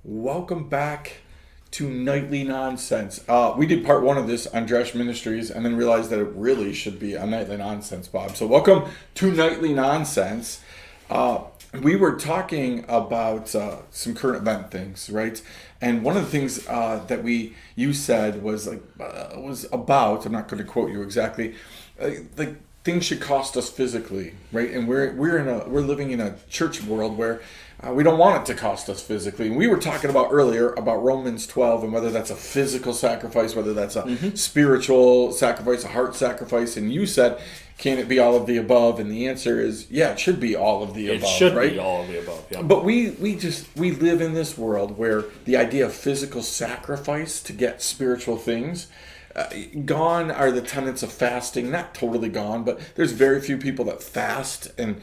Welcome back to Nightly Nonsense. We did part one of this on Dresch Ministries and then realized that it really should be a Nightly Nonsense, Bob. So welcome to Nightly Nonsense. We were talking about some current event things, right? And one of the things that you said was about, I'm not going to quote you exactly, like things should cost us physically, right? And we're living in a church world where we don't want it to cost us physically. And we were talking about earlier about Romans 12 and whether that's a physical sacrifice, whether that's a spiritual sacrifice, a heart sacrifice. And you said, can it be all of the above? And the answer is, yeah, it should be all of the above. It should right? be all of the above, yeah. But we live in this world where the idea of physical sacrifice to get spiritual things, gone are the tenets of fasting. Not totally gone, but there's very few people that fast and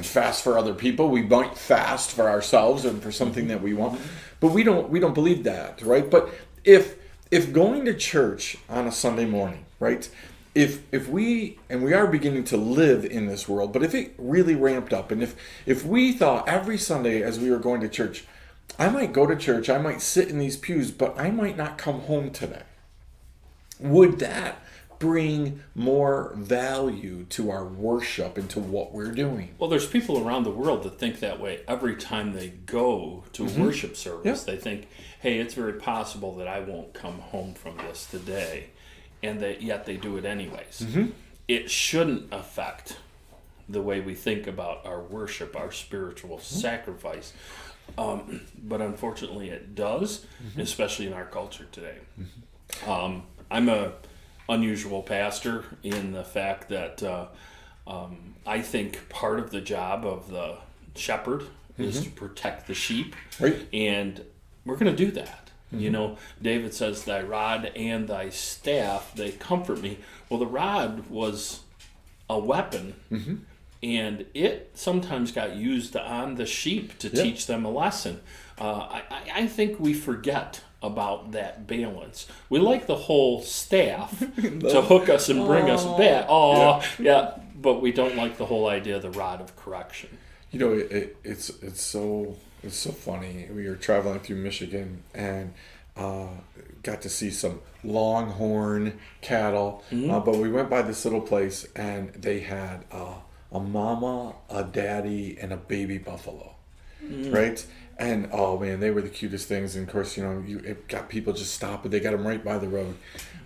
fast for other people. We might fast for ourselves and for something that we want, but we don't believe that, right? But if going to church on a Sunday morning, right? If we are beginning to live in this world, but if it really ramped up, and if we thought every Sunday as we were going to church, I might go to church, I might sit in these pews, but I might not come home today. Would that bring more value to our worship and to what we're doing? Well, there's people around the world that think that way every time they go to a worship service. Yeah. They think, hey, it's very possible that I won't come home from this today. And yet they do it anyways. It shouldn't affect the way we think about our worship, our spiritual sacrifice. But unfortunately it does, especially in our culture today. I'm a unusual pastor in the fact that I think part of the job of the shepherd is to protect the sheep. Right. And we're going to do that. You know, David says, thy rod and thy staff, they comfort me. Well, the rod was a weapon, and it sometimes got used on the sheep to teach them a lesson. I think we forget about that balance. We like the whole staff to hook us and bring us back. But we don't like the whole idea of the rod of correction. You know, it's so funny. We were traveling through Michigan and got to see some longhorn cattle. But we went by this little place and they had a mama, a daddy, and a baby buffalo, right? And oh man, they were the cutest things. And of course, it got people just stopping. They got them right by the road.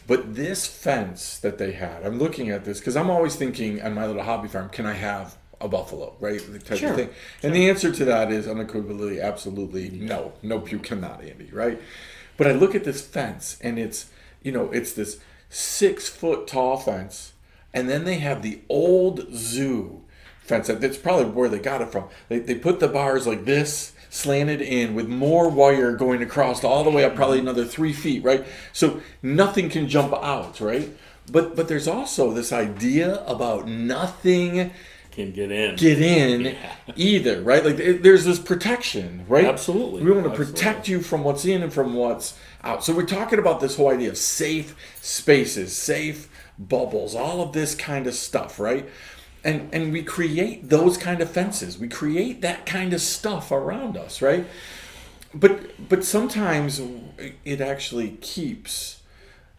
But this fence that they had, I'm looking at this because I'm always thinking on my little hobby farm, can I have a buffalo, right? The type of thing. And the answer to that is unequivocally, absolutely no. Nope, you cannot, Andy, right? But I look at this fence and it's this 6 foot tall fence. And then they have the old zoo fence. That's probably where they got it from. They put the bars like this, slanted in with more wire going across all the way up, probably another 3 feet, right? So nothing can jump out, right? But there's also this idea about nothing Can get in either, right? Like there's this protection, right? Absolutely. We want to protect you from what's in and from what's out. So we're talking about this whole idea of safe spaces, safe bubbles, all of this kind of stuff, right? And we create those kind of fences. We create that kind of stuff around us, right? But sometimes it actually keeps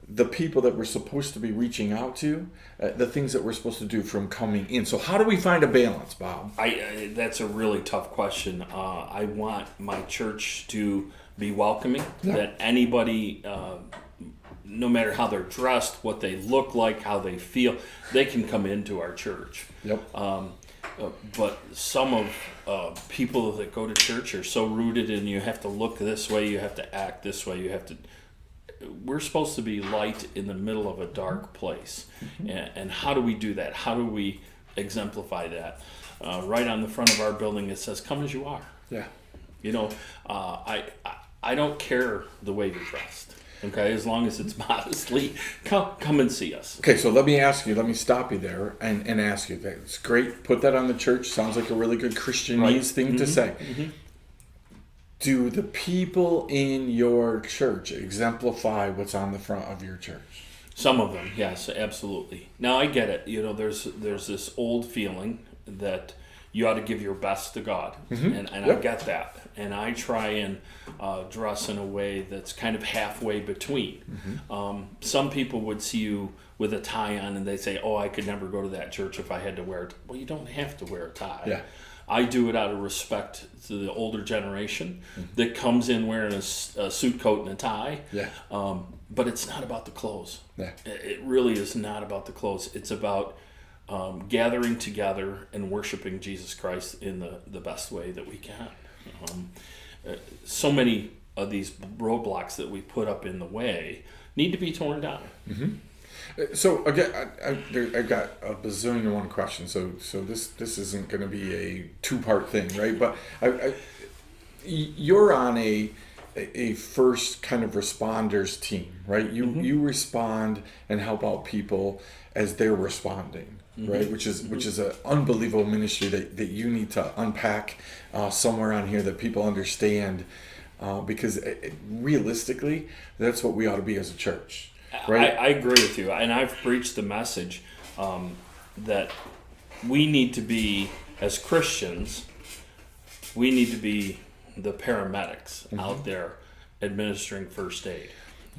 the people that we're supposed to be reaching out to, the things that we're supposed to do from coming in. So how do we find a balance, Bob? That's a really tough question. I want my church to be welcoming, that anybody, no matter how they're dressed, what they look like, how they feel, they can come into our church. Yep. But some of people that go to church are so rooted in you have to look this way, you have to act this way, you have to... We're supposed to be light in the middle of a dark place. And how do we do that? How do we exemplify that? Right on the front of our building it says, come as you are. Yeah. I don't care the way you're dressed. Okay, as long as it's modestly, come and see us. Okay, so let me stop you there and ask you. That's great. Put that on the church. Sounds like a really good Christianese thing to say. Do the people in your church exemplify what's on the front of your church? Some of them, yes, absolutely. Now I get it. There's this old feeling that you ought to give your best to God. And I get that. And I try and dress in a way that's kind of halfway between. Some people would see you with a tie on and they say, oh, I could never go to that church if I had to wear it. Well, you don't have to wear a tie. Yeah. I do it out of respect to the older generation that comes in wearing a suit coat and a tie. Yeah. But it's not about the clothes. Yeah. It really is not about the clothes. It's about gathering together and worshiping Jesus Christ in the best way that we can. So many of these roadblocks that we put up in the way need to be torn down. So again, I've got a bazillion and one questions. So this isn't going to be a 2-part thing, right? But you're on a first kind of responders team, right? You respond and help out people as they're responding, right? Which is an unbelievable ministry that you need to unpack somewhere on here that people understand, because realistically, that's what we ought to be as a church. Right. I agree with you, and I've preached the message that we need to be, as Christians, we need to be the paramedics out there administering first aid.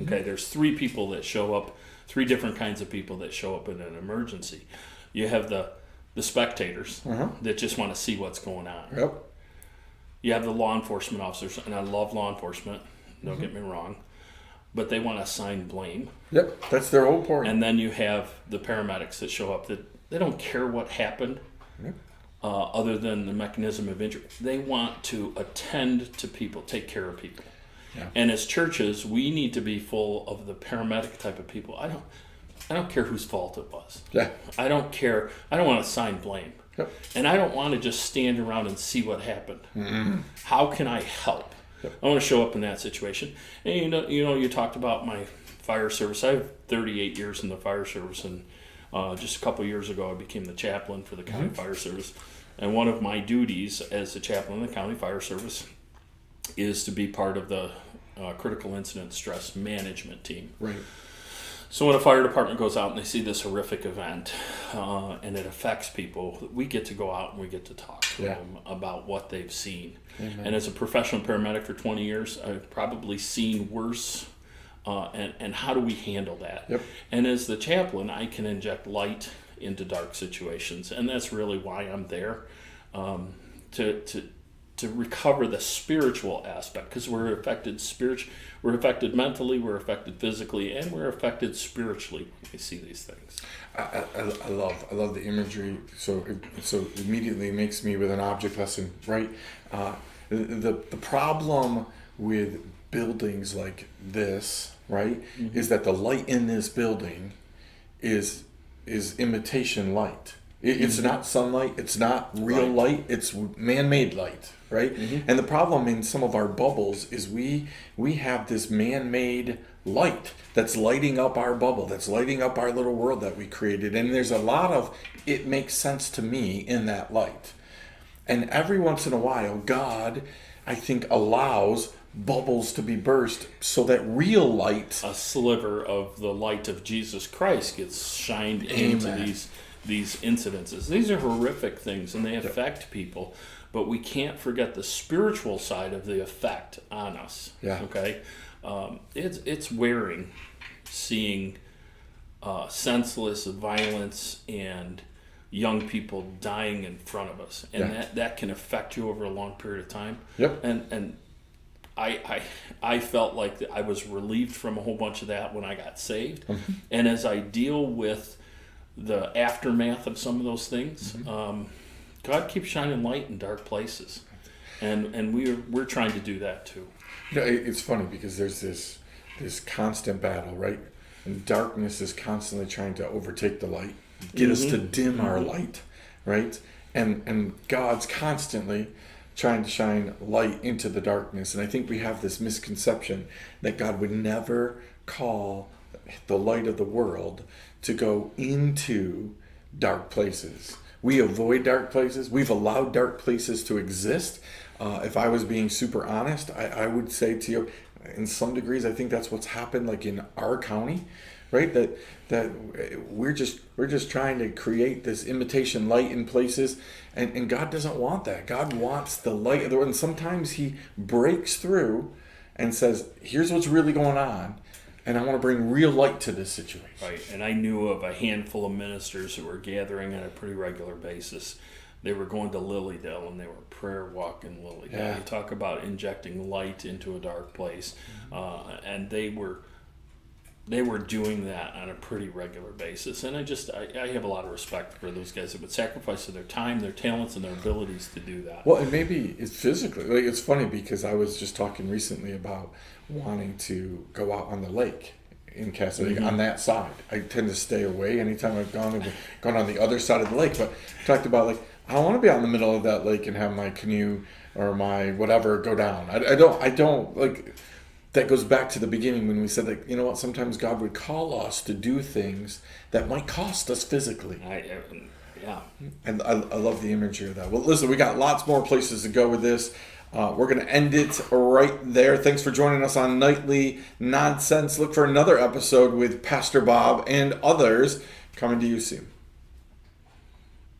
Okay, there's 3 people that show up, 3 different kinds of people that show up in an emergency. You have the spectators that just want to see what's going on. Yep. You have the law enforcement officers, and I love law enforcement, don't get me wrong, but they want to assign blame. Yep, that's their whole point. And then you have the paramedics that show up that they don't care what happened other than the mechanism of injury. They want to attend to people, take care of people. Yeah. And as churches, we need to be full of the paramedic type of people. I don't care whose fault it was. Yeah. I don't care. I don't want to assign blame. Yep. And I don't want to just stand around and see what happened. How can I help? Yep. I want to show up in that situation. And you talked about my fire service. I have 38 years in the fire service, and just a couple years ago I became the chaplain for the county fire service. And one of my duties as the chaplain in the county fire service is to be part of the critical incident stress management team. Right. So when a fire department goes out and they see this horrific event and it affects people, we get to go out and we get to talk to them about what they've seen. Amen. And as a professional paramedic for 20 years, I've probably seen worse. And how do we handle that? Yep. And as the chaplain, I can inject light into dark situations. And that's really why I'm there, to recover the spiritual aspect, because we're affected we're affected mentally, we're affected physically, and we're affected spiritually when we see these things. I love the imagery. So immediately makes me with an object lesson, right? The problem with buildings like this, right, is that the light in this building is imitation light. It's not sunlight. It's not real light. It's man-made light, right? And the problem in some of our bubbles is we have this man-made light that's lighting up our bubble, that's lighting up our little world that we created. And there's a lot of it makes sense to me in that light. And every once in a while, God, I think, allows bubbles to be burst so that real light, a sliver of the light of Jesus Christ, gets shined into these incidences. These are horrific things and they affect people, but we can't forget the spiritual side of the effect on us. Okay, it's wearing seeing senseless violence and young people dying in front of us, and that can affect you over a long period of time. And I felt like I was relieved from a whole bunch of that when I got saved. And as I deal with the aftermath of some of those things, God keeps shining light in dark places, and we're trying to do that too. It's funny because there's this constant battle, right? And darkness is constantly trying to overtake the light, get us to dim our light, right? And God's constantly trying to shine light into the darkness. And I think we have this misconception that God would never call the light of the world to go into dark places. We avoid dark places. We've allowed dark places to exist. If I was being super honest, I would say to you, in some degrees, I think that's what's happened like in our county, right? That we're just trying to create this imitation light in places, and God doesn't want that. God wants the light of the world, and sometimes He breaks through and says, "Here's what's really going on, and I want to bring real light to this situation." Right, and I knew of a handful of ministers who were gathering on a pretty regular basis. They were going to Lilydale, and they were prayer walking Lilydale. Yeah. You talk about injecting light into a dark place, and they were doing that on a pretty regular basis. And I have a lot of respect for those guys that would sacrifice their time, their talents, and their abilities to do that. Well, and maybe it's physically. Like, it's funny because I was just talking recently about wanting to go out on the lake in Castle Lake on that side. I tend to stay away anytime I've gone on the other side of the lake. But I talked about, like, I don't want to be out in the middle of that lake and have my canoe or my whatever go down. I don't like. That goes back to the beginning when we said that, you know what, sometimes God would call us to do things that might cost us physically. Yeah. And I love the imagery of that. Well, listen, we got lots more places to go with this. We're going to end it right there. Thanks for joining us on Nightly Nonsense. Look for another episode with Pastor Bob and others coming to you soon.